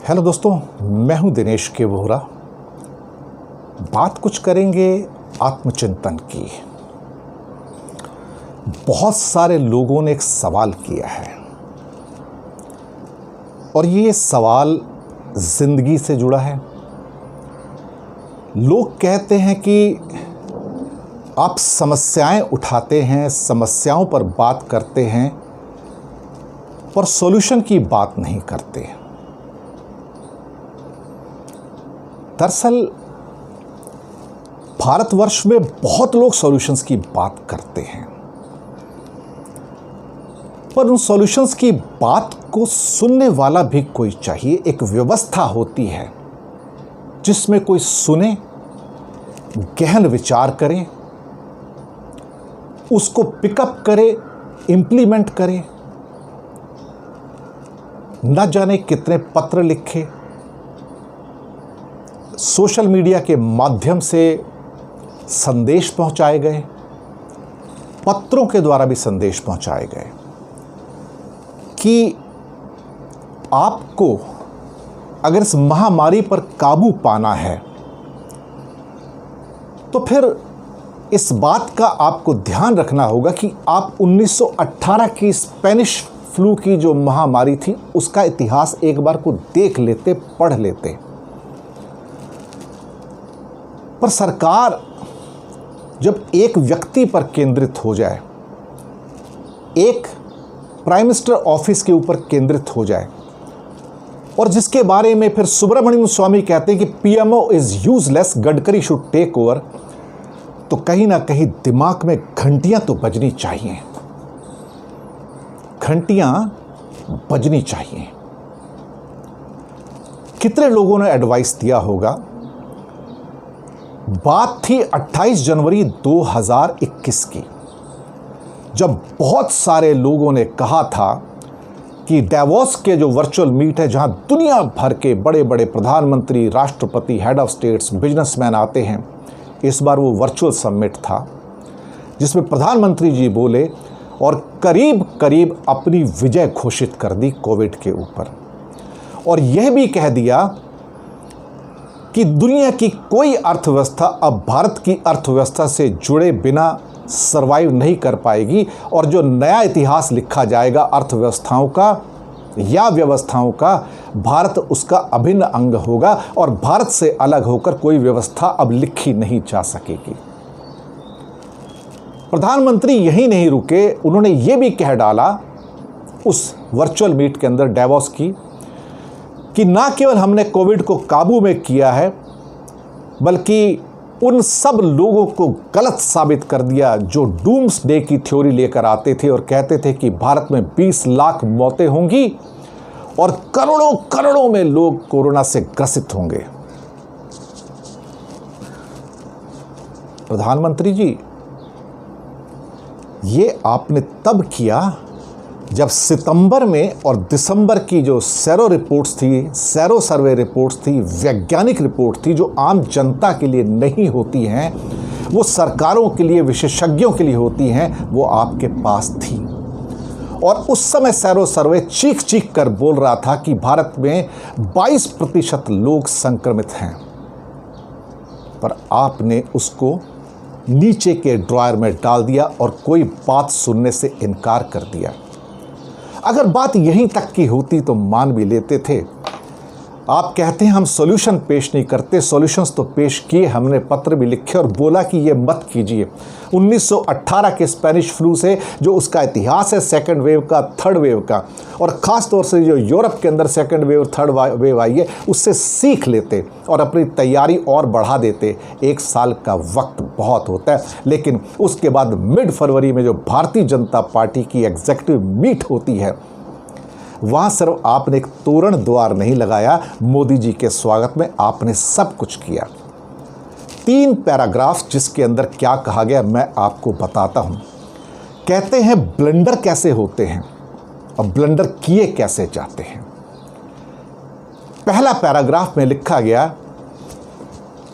Hello दोस्तों, मैं हूं दिनेश के वोहरा। बात कुछ करेंगे आत्मचिंतन की। बहुत सारे लोगों ने एक सवाल किया है और ये सवाल जिंदगी से जुड़ा है। लोग कहते हैं कि आप समस्याएं उठाते हैं, समस्याओं पर बात करते हैं, पर सॉल्यूशन की बात नहीं करते। दरअसल भारतवर्ष में बहुत लोग सॉल्यूशंस की बात करते हैं, पर उन सॉल्यूशंस की बात को सुनने वाला भी कोई चाहिए। एक व्यवस्था होती है जिसमें कोई सुने, गहन विचार करे, उसको पिकअप करे, इंप्लीमेंट करे। न जाने कितने पत्र लिखे, सोशल मीडिया के माध्यम से संदेश पहुंचाए गए, पत्रों के द्वारा भी संदेश पहुंचाए गए कि आपको अगर इस महामारी पर काबू पाना है तो फिर इस बात का आपको ध्यान रखना होगा कि आप 1918 की स्पेनिश फ्लू की जो महामारी थी उसका इतिहास एक बार को देख लेते, पढ़ लेते। पर सरकार जब एक व्यक्ति पर केंद्रित हो जाए, एक प्राइम मिनिस्टर ऑफिस के ऊपर केंद्रित हो जाए और जिसके बारे में फिर सुब्रमण्यम स्वामी कहते हैं कि PMO is useless, Gadkari should take over, तो कहीं ना कहीं दिमाग में घंटियां तो बजनी चाहिए, घंटियां बजनी चाहिए। कितने लोगों ने एडवाइस दिया होगा। बात थी 28 जनवरी 2021 की, जब बहुत सारे लोगों ने कहा था कि डेवोस के जो वर्चुअल मीट है, जहां दुनिया भर के बड़े बड़े प्रधानमंत्री, राष्ट्रपति, हेड ऑफ स्टेट्स, बिजनेसमैन आते हैं, इस बार वो वर्चुअल समिट था जिसमें प्रधानमंत्री जी बोले और करीब करीब अपनी विजय घोषित कर दी कोविड के ऊपर, और यह भी कह दिया कि दुनिया की कोई अर्थव्यवस्था अब भारत की अर्थव्यवस्था से जुड़े बिना सरवाइव नहीं कर पाएगी, और जो नया इतिहास लिखा जाएगा अर्थव्यवस्थाओं का या व्यवस्थाओं का, भारत उसका अभिन्न अंग होगा और भारत से अलग होकर कोई व्यवस्था अब लिखी नहीं जा सकेगी। प्रधानमंत्री यही नहीं रुके, उन्होंने ये भी कह डाला उस वर्चुअल मीट के अंदर डेवोस की कि ना केवल हमने कोविड को काबू में किया है, बल्कि उन सब लोगों को गलत साबित कर दिया जो डूम्सडे की थ्योरी लेकर आते थे और कहते थे कि भारत में 20 लाख मौतें होंगी और करोड़ों करोड़ों में लोग कोरोना से ग्रसित होंगे। प्रधानमंत्री जी, ये आपने तब किया जब सितंबर में और दिसंबर की जो सेरो रिपोर्ट्स थी, सेरो सर्वे रिपोर्ट्स थी, वैज्ञानिक रिपोर्ट थी, जो आम जनता के लिए नहीं होती हैं, वो सरकारों के लिए, विशेषज्ञों के लिए होती हैं, वो आपके पास थी। और उस समय सेरो सर्वे चीख चीख कर बोल रहा था कि भारत में 22% लोग संक्रमित हैं, पर आपने उसको नीचे के ड्रॉयर में डाल दिया और कोई बात सुनने से इनकार कर दिया। अगर बात यहीं तक की होती तो मान भी लेते थे। आप कहते हैं हम सॉल्यूशन पेश नहीं करते, सॉल्यूशंस तो पेश किए, हमने पत्र भी लिखे और बोला कि ये मत कीजिए। 1918 के स्पेनिश फ्लू से जो उसका इतिहास है, सेकंड वेव का, थर्ड वेव का, और ख़ास तौर से जो यूरोप के अंदर सेकंड वेव, थर्ड वेव आई है, उससे सीख लेते और अपनी तैयारी और बढ़ा देते। 1 साल का वक्त बहुत होता है, लेकिन उसके बाद मिड फरवरी में जो भारतीय जनता पार्टी की एग्जीक्यूटिव मीट होती है, वहाँ सिर्फ आपने एक तोरण द्वार नहीं लगाया, मोदी जी के स्वागत में आपने सब कुछ किया। 3 पैराग्राफ जिसके अंदर क्या कहा गया मैं आपको बताता हूँ। कहते हैं ब्लंडर कैसे होते हैं और ब्लंडर किए कैसे जाते हैं। पहला पैराग्राफ में लिखा गया,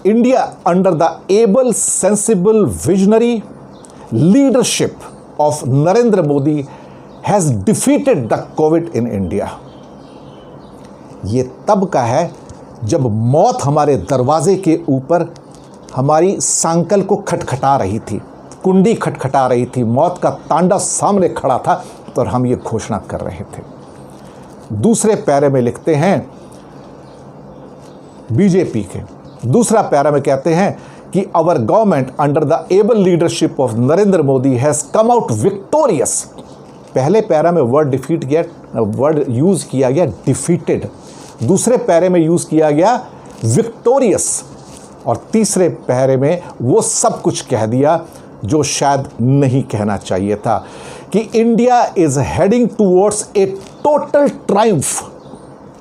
India under the able, sensible, visionary leadership of Narendra Modi has defeated the COVID in India. ये तब का है जब मौत हमारे दरवाजे के ऊपर हमारी सांकल को खटखटा रही थी, कुंडी खटखटा रही थी, मौत का तांडव सामने खड़ा था और हम ये घोषणा कर रहे थे। दूसरे पैरे में लिखते हैं बीजेपी के, दूसरा पैरा में कहते हैं कि our government under the able leadership of Narendra Modi has come out victorious. पहले पैरा में वर्ड यूज़ किया गया डिफीटेड, दूसरे पैरे में यूज़ किया गया विक्टोरियस, और तीसरे पैरे में वो सब कुछ कह दिया जो शायद नहीं कहना चाहिए था, कि India is heading towards a total Triumph,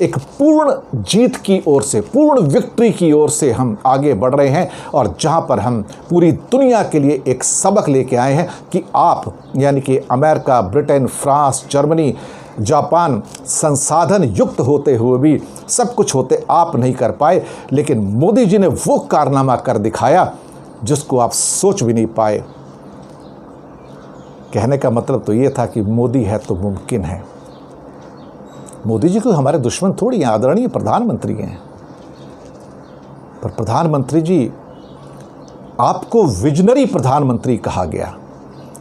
एक पूर्ण जीत की ओर से, पूर्ण विक्ट्री की ओर से हम आगे बढ़ रहे हैं, और जहां पर हम पूरी दुनिया के लिए एक सबक लेके आए हैं कि आप यानी कि America, Britain, France, Germany, Japan संसाधन युक्त होते हुए भी सब कुछ होते आप नहीं कर पाए, लेकिन मोदी जी ने वो कारनामा कर दिखाया जिसको आप सोच भी नहीं पाए। कहने का मतलब तो ये था कि मोदी है तो मुमकिन है। मोदी जी को हमारे दुश्मन थोड़ी हैं, आदरणीय प्रधानमंत्री हैं। पर प्रधानमंत्री जी, आपको विजनरी प्रधानमंत्री कहा गया।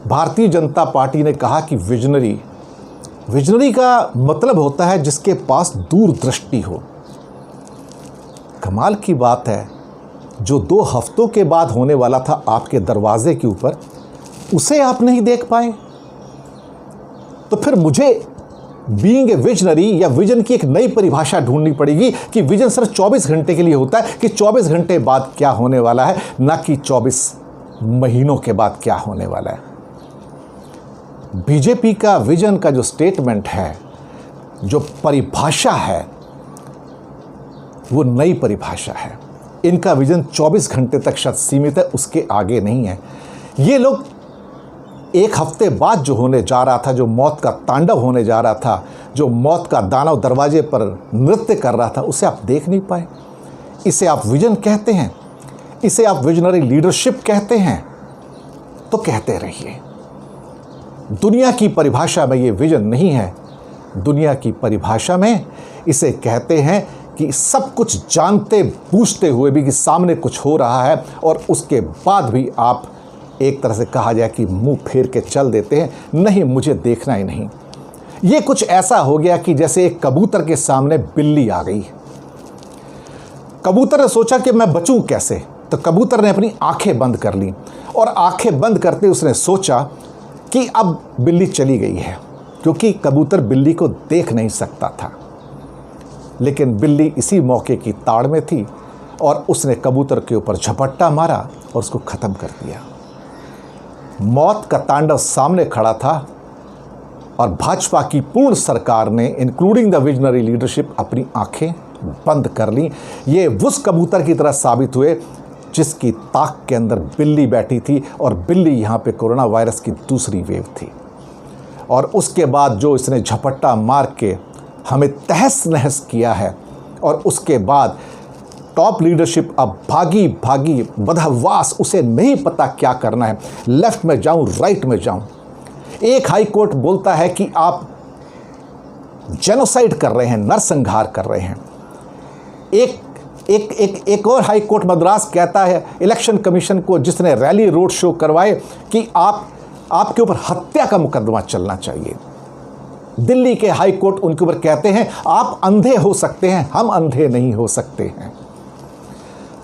भारतीय जनता पार्टी ने कहा कि विजनरी का मतलब होता है जिसके पास दूरदृष्टि हो। कमाल की बात है, जो 2 हफ्तों के बाद होने वाला था आपके दरवाजे के ऊपर, उसे आप नहीं देख पाए। तो फिर मुझे बीइंग ए विजनरी या विजन की एक नई परिभाषा ढूंढनी पड़ेगी कि विजन सिर्फ 24 घंटे के लिए होता है, कि 24 घंटे बाद क्या होने वाला है, ना कि 24 महीनों के बाद क्या होने वाला है। बीजेपी का विजन का जो स्टेटमेंट है, जो परिभाषा है, वो नई परिभाषा है। इनका विजन 24 घंटे तक शायद सीमित है, उसके आगे नहीं है। ये लोग 1 हफ्ते बाद जो होने जा रहा था, जो मौत का तांडव होने जा रहा था, जो मौत का दानव दरवाजे पर नृत्य कर रहा था, उसे आप देख नहीं पाए। इसे आप विजन कहते हैं, इसे आप विजनरी लीडरशिप कहते हैं, तो कहते रहिए। दुनिया की परिभाषा में ये विजन नहीं है। दुनिया की परिभाषा में इसे कहते हैं कि सब कुछ जानते बूझते हुए भी कि सामने कुछ हो रहा है, और उसके बाद भी आप एक तरह से कहा जाए कि मुंह फेर के चल देते हैं, नहीं मुझे देखना ही नहीं। ये कुछ ऐसा हो गया कि जैसे एक कबूतर के सामने बिल्ली आ गई। कबूतर ने सोचा कि मैं बचूं कैसे, तो कबूतर ने अपनी आंखें बंद कर ली, और आंखें बंद करते उसने सोचा कि अब बिल्ली चली गई है, क्योंकि कबूतर बिल्ली को देख नहीं सकता था। लेकिन बिल्ली इसी मौके की ताड़ में थी, और उसने कबूतर के ऊपर झपट्टा मारा और उसको ख़त्म कर दिया। मौत का तांडव सामने खड़ा था, और भाजपा की पूर्ण सरकार ने इंक्लूडिंग द विजनरी लीडरशिप अपनी आंखें बंद कर ली। ये उस कबूतर की तरह साबित हुए जिसकी ताक के अंदर बिल्ली बैठी थी, और बिल्ली यहाँ पे कोरोना वायरस की दूसरी वेव थी। और उसके बाद जो इसने झपट्टा मार के हमें तहस नहस किया है, और उसके बाद टॉप लीडरशिप अब भागी भागी बदहवास, उसे नहीं पता क्या करना है, लेफ्ट में जाऊं राइट में जाऊं। एक हाई कोर्ट बोलता है कि आप जेनोसाइड कर रहे हैं, नरसंहार कर रहे हैं। एक और हाई कोर्ट मद्रास कहता है इलेक्शन कमीशन को, जिसने रैली रोड शो करवाए, कि आपके ऊपर हत्या का मुकदमा चलना चाहिए। दिल्ली के हाई कोर्ट उनके ऊपर कहते हैं आप अंधे हो सकते हैं, हम अंधे नहीं हो सकते हैं।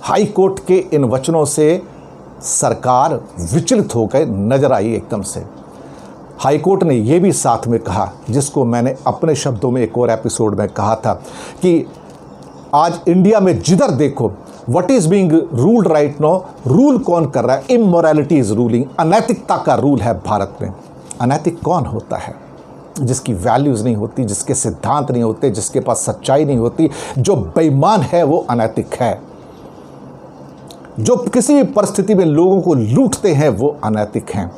हाई कोर्ट के इन वचनों से सरकार विचलित होकर नजर आई एकदम से। हाई कोर्ट ने यह भी साथ में कहा, जिसको मैंने अपने शब्दों में एक और एपिसोड में कहा था, कि आज इंडिया में जिधर देखो what is being ruled right now, rule कौन कर रहा है? इमोरलिटी इज रूलिंग, अनैतिकता का रूल है भारत में। अनैतिक कौन होता है? जिसकी वैल्यूज़ नहीं होती, जिसके सिद्धांत नहीं होते, जिसके पास सच्चाई नहीं होती। जो बेईमान है वो अनैतिक है। जो किसी भी परिस्थिति में लोगों को लूटते हैं वो अनैतिक हैं।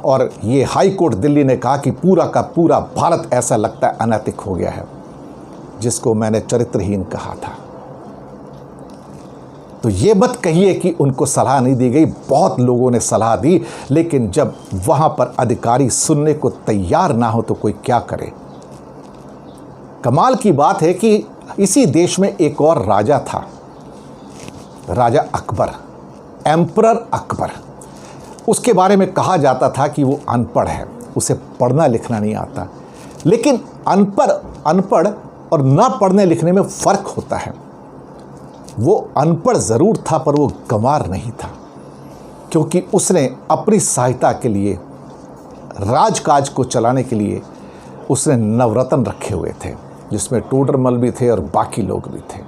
और ये हाई कोर्ट दिल्ली ने कहा कि पूरा का पूरा भारत ऐसा लगता है अनैतिक हो गया है, जिसको मैंने चरित्रहीन कहा था। तो ये मत कहिए कि उनको सलाह नहीं दी गई, बहुत लोगों ने सलाह दी, लेकिन जब वहाँ पर अधिकारी सुनने को तैयार ना हो तो कोई क्या करे। कमाल की बात है कि इसी देश में एक और राजा था, राजा अकबर, एम्परर अकबर। उसके बारे में कहा जाता था कि वो अनपढ़ है, उसे पढ़ना लिखना नहीं आता। लेकिन अनपढ़ और ना पढ़ने लिखने में फ़र्क होता है। वो अनपढ़ ज़रूर था पर वो गंवार नहीं था, क्योंकि उसने अपनी सहायता के लिए, राजकाज को चलाने के लिए उसने नवरत्न रखे हुए थे, जिसमें टोडरमल भी थे और बाकी लोग भी थे।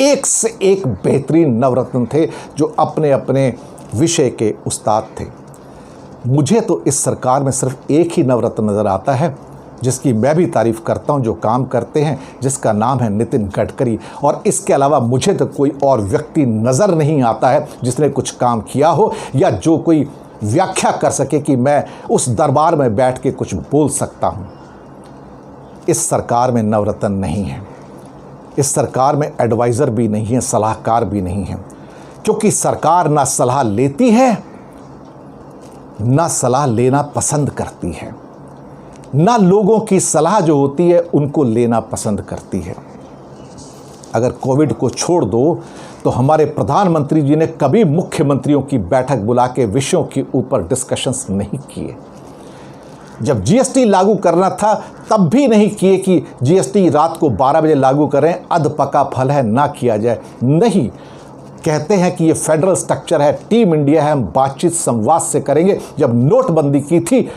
एक से एक बेहतरीन नवरत्न थे जो अपने अपने विषय के उस्ताद थे। मुझे तो इस सरकार में सिर्फ एक ही नवरत्न नज़र आता है, जिसकी मैं भी तारीफ़ करता हूं, जो काम करते हैं, जिसका नाम है नितिन गडकरी। और इसके अलावा मुझे तो कोई और व्यक्ति नज़र नहीं आता है जिसने कुछ काम किया हो या जो कोई व्याख्या कर सके कि मैं उस दरबार में बैठ के कुछ बोल सकता हूं। इस सरकार में नवरत्न नहीं है, इस सरकार में एडवाइज़र भी नहीं है, सलाहकार भी नहीं है, क्योंकि सरकार ना सलाह लेती है ना सलाह लेना पसंद करती है, ना लोगों की सलाह जो होती है उनको लेना पसंद करती है। अगर कोविड को छोड़ दो तो हमारे प्रधानमंत्री जी ने कभी मुख्यमंत्रियों की बैठक बुला के विषयों के ऊपर डिस्कशंस नहीं किए। जब जीएसटी लागू करना था तब भी नहीं किए कि जीएसटी रात को 12 बजे लागू करें, अध पका फल है, ना किया जाए। नहीं, कहते हैं कि ये फेडरल स्ट्रक्चर है, टीम इंडिया है, हम बातचीत संवाद से करेंगे। जब नोटबंदी की थी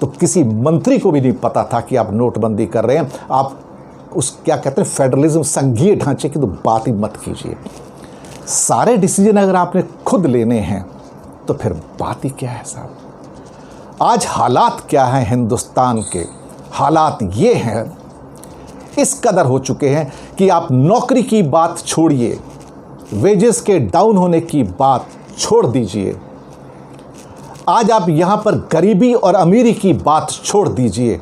तो किसी मंत्री को भी नहीं पता था कि आप नोटबंदी कर रहे हैं। आप उस क्या कहते हैं फेडरलिज्म, संघीय ढांचे की तो बात ही मत कीजिए। सारे डिसीजन अगर आपने खुद लेने हैं तो फिर बात ही क्या है साहब। आज हालात क्या हैं हिंदुस्तान के? हालात ये हैं, इस कदर हो चुके हैं कि आप नौकरी की बात छोड़िए, वेजेस के डाउन होने की बात छोड़ दीजिए, आज आप यहां पर गरीबी और अमीरी की बात छोड़ दीजिए।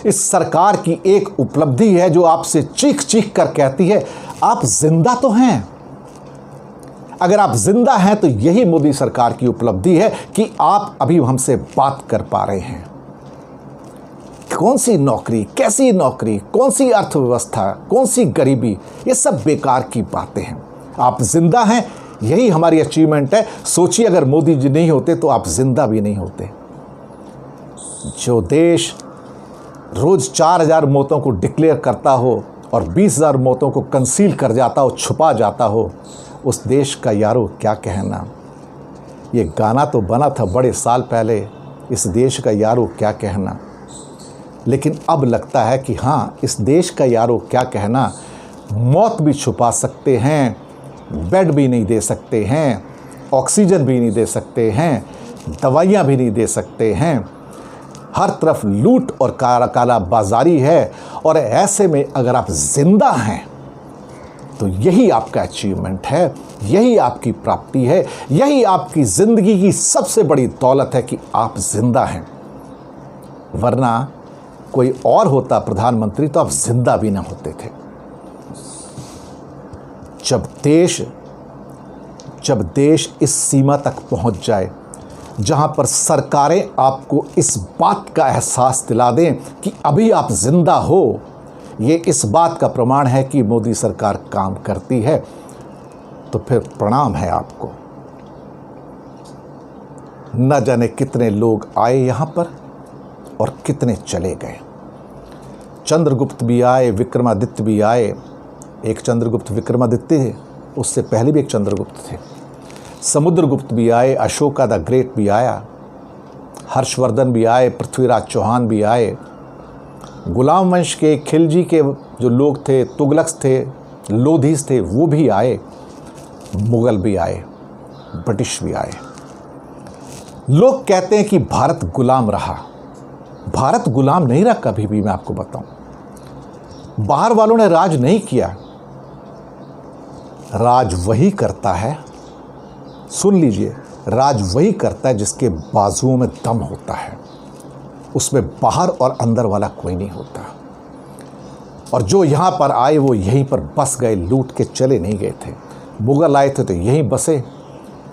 इस सरकार की एक उपलब्धि है जो आपसे चीख चीख कर कहती है आप जिंदा तो हैं। अगर आप जिंदा हैं तो यही मोदी सरकार की उपलब्धि है कि आप अभी हमसे बात कर पा रहे हैं। कौन सी नौकरी, कैसी नौकरी, कौन सी अर्थव्यवस्था, कौन सी गरीबी, ये सब बेकार की बातें हैं। आप जिंदा हैं, यही हमारी अचीवमेंट है। सोचिए अगर मोदी जी नहीं होते तो आप जिंदा भी नहीं होते। जो देश रोज 4000 मौतों को डिक्लेयर करता हो और 20,000 मौतों को कंसील कर जाता हो, छुपा जाता हो, उस देश का यारो क्या कहना। ये गाना तो बना था बड़े साल पहले, इस देश का यारो क्या कहना। लेकिन अब लगता है कि हाँ, इस देश का यारो क्या कहना, मौत भी छुपा सकते हैं, बेड भी नहीं दे सकते हैं, ऑक्सीजन भी नहीं दे सकते हैं, दवाइयाँ भी नहीं दे सकते हैं, हर तरफ लूट और काला बाजारी है। और ऐसे में अगर आप जिंदा हैं तो यही आपका अचीवमेंट है, यही आपकी प्राप्ति है, यही आपकी ज़िंदगी की सबसे बड़ी दौलत है कि आप जिंदा हैं। वरना कोई और होता प्रधानमंत्री तो आप जिंदा भी ना होते थे। जब देश इस सीमा तक पहुंच जाए जहां पर सरकारें आपको इस बात का एहसास दिला दें कि अभी आप जिंदा हो, ये इस बात का प्रमाण है कि मोदी सरकार काम करती है, तो फिर प्रणाम है आपको। न जाने कितने लोग आए यहाँ पर और कितने चले गए। चंद्रगुप्त भी आए, विक्रमादित्य भी आए। एक चंद्रगुप्त विक्रमादित्य थे, उससे पहले भी एक चंद्रगुप्त थे। समुद्रगुप्त भी आए, अशोका द ग्रेट भी आया, हर्षवर्धन भी आए, पृथ्वीराज चौहान भी आए, गुलाम वंश के खिलजी के जो लोग थे, तुगलक्स थे, लोधीस थे, वो भी आए, मुगल भी आए, ब्रिटिश भी आए। लोग कहते हैं कि भारत गुलाम रहा। भारत गुलाम नहीं रहा कभी भी, मैं आपको बताऊं। बाहर वालों ने राज नहीं किया, राज वही करता है, सुन लीजिए, राज वही करता है जिसके बाजुओं में दम होता है। उसमें बाहर और अंदर वाला कोई नहीं होता। और जो यहाँ पर आए वो यहीं पर बस गए, लूट के चले नहीं गए थे। मुगल आए थे तो यहीं बसे,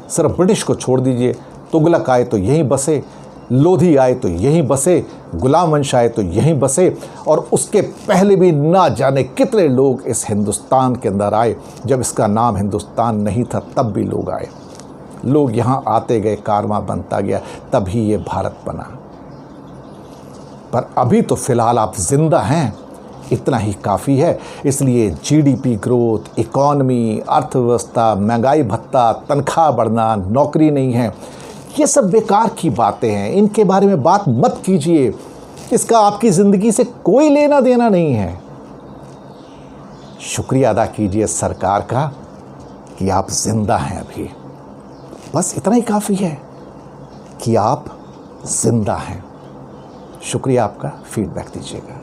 सिर्फ ब्रिटिश को छोड़ दीजिए। तुगलक आए तो यहीं बसे, लोधी आए तो यहीं बसे, गुलाम वंश आए तो यहीं बसे, और उसके पहले भी ना जाने कितने लोग इस हिंदुस्तान के अंदर आए। जब इसका नाम हिंदुस्तान नहीं था तब भी लोग आए। लोग यहाँ आते गए, कारवां बनता गया, तभी ये भारत बना। पर अभी तो फिलहाल आप जिंदा हैं, इतना ही काफ़ी है। इसलिए जीडीपी ग्रोथ, इकॉनमी, अर्थव्यवस्था, महंगाई भत्ता, तनख्वाह बढ़ना, नौकरी नहीं है, ये सब बेकार की बातें हैं। इनके बारे में बात मत कीजिए, इसका आपकी ज़िंदगी से कोई लेना देना नहीं है। शुक्रिया अदा कीजिए सरकार का कि आप जिंदा हैं अभी। बस इतना ही काफ़ी है कि आप जिंदा हैं। शुक्रिया आपका, फीडबैक दीजिएगा।